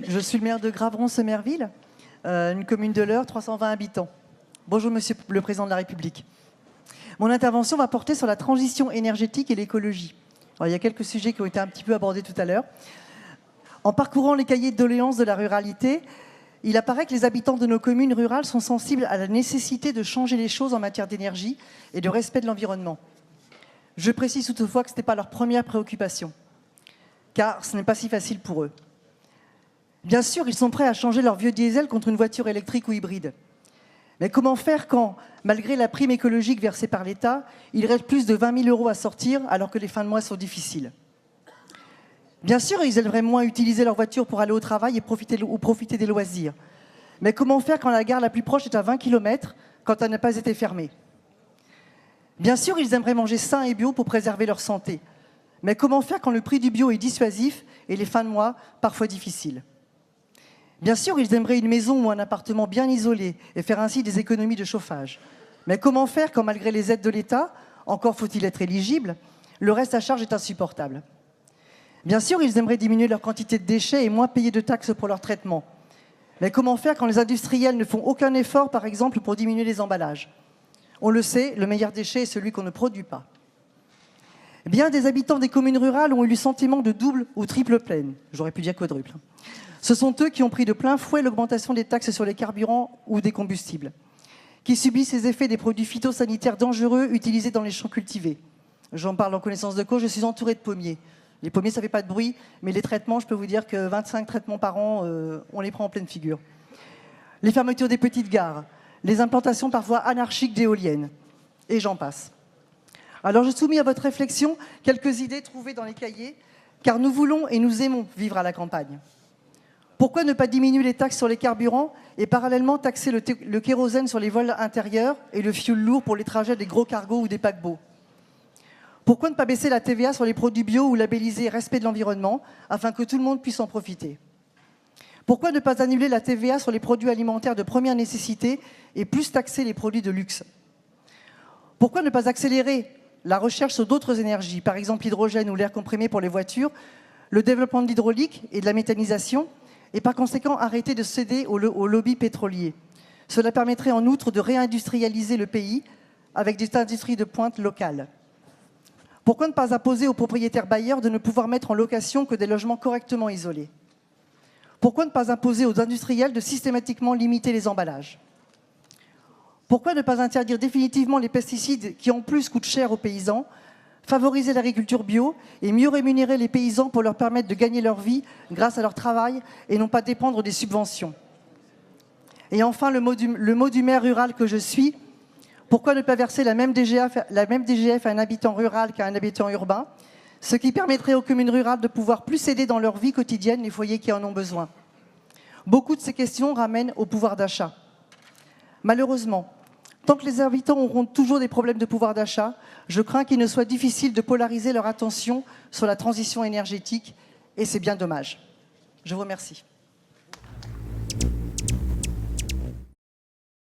Je suis le maire de Graveron-Semerville, une commune de l'Eure, 320 habitants. Bonjour Monsieur le Président de la République. Mon intervention va porter sur la transition énergétique et l'écologie. Il y a quelques sujets qui ont été un petit peu abordés tout à l'heure. En parcourant les cahiers de doléances de la ruralité, il apparaît que les habitants de nos communes rurales sont sensibles à la nécessité de changer les choses en matière d'énergie et de respect de l'environnement. Je précise toutefois que ce n'était pas leur première préoccupation, car ce n'est pas si facile pour eux. Bien sûr, ils sont prêts à changer leur vieux diesel contre une voiture électrique ou hybride. Mais comment faire quand, malgré la prime écologique versée par l'État, il reste plus de 20 000 € à sortir alors que les fins de mois sont difficiles? Bien sûr, ils aimeraient moins utiliser leur voiture pour aller au travail et profiter des loisirs. Mais comment faire quand la gare la plus proche est à 20 km, quand elle n'a pas été fermée? Bien sûr, ils aimeraient manger sain et bio pour préserver leur santé. Mais comment faire quand le prix du bio est dissuasif et les fins de mois parfois difficiles? Bien sûr, ils aimeraient une maison ou un appartement bien isolé et faire ainsi des économies de chauffage. Mais comment faire quand, malgré les aides de l'État, encore faut-il être éligible, le reste à charge est insupportable? Bien sûr, ils aimeraient diminuer leur quantité de déchets et moins payer de taxes pour leur traitement. Mais comment faire quand les industriels ne font aucun effort, par exemple, pour diminuer les emballages? On le sait, le meilleur déchet est celui qu'on ne produit pas. Bien des habitants des communes rurales ont eu le sentiment de double ou triple peine. J'aurais pu dire quadruple. Ce sont eux qui ont pris de plein fouet l'augmentation des taxes sur les carburants ou des combustibles, qui subissent les effets des produits phytosanitaires dangereux utilisés dans les champs cultivés. J'en parle en connaissance de cause, je suis entourée de pommiers. Les pommiers, ça ne fait pas de bruit, mais les traitements, je peux vous dire que 25 traitements par an, on les prend en pleine figure. Les fermetures des petites gares, les implantations parfois anarchiques d'éoliennes, et j'en passe. Alors je soumets à votre réflexion quelques idées trouvées dans les cahiers, car nous voulons et nous aimons vivre à la campagne. Pourquoi ne pas diminuer les taxes sur les carburants et parallèlement taxer le kérosène sur les vols intérieurs et le fioul lourd pour les trajets des gros cargos ou des paquebots? Pourquoi ne pas baisser la TVA sur les produits bio ou labellisés respect de l'environnement afin que tout le monde puisse en profiter? Pourquoi ne pas annuler la TVA sur les produits alimentaires de première nécessité et plus taxer les produits de luxe? Pourquoi ne pas accélérer la recherche sur d'autres énergies, par exemple l'hydrogène ou l'air comprimé pour les voitures, le développement de l'hydraulique et de la méthanisation, et par conséquent arrêter de céder au lobby pétrolier? Cela permettrait en outre de réindustrialiser le pays avec des industries de pointe locales. Pourquoi ne pas imposer aux propriétaires bailleurs de ne pouvoir mettre en location que des logements correctement isolés? Pourquoi ne pas imposer aux industriels de systématiquement limiter les emballages? Pourquoi ne pas interdire définitivement les pesticides qui en plus coûtent cher aux paysans, favoriser l'agriculture bio et mieux rémunérer les paysans pour leur permettre de gagner leur vie grâce à leur travail et non pas dépendre des subventions? Et enfin, le mot du maire rural que je suis: pourquoi ne pas verser la même DGF à un habitant rural qu'à un habitant urbain, ce qui permettrait aux communes rurales de pouvoir plus aider dans leur vie quotidienne les foyers qui en ont besoin? Beaucoup de ces questions ramènent au pouvoir d'achat. Malheureusement, tant que les habitants auront toujours des problèmes de pouvoir d'achat, je crains qu'il ne soit difficile de polariser leur attention sur la transition énergétique, et c'est bien dommage. Je vous remercie.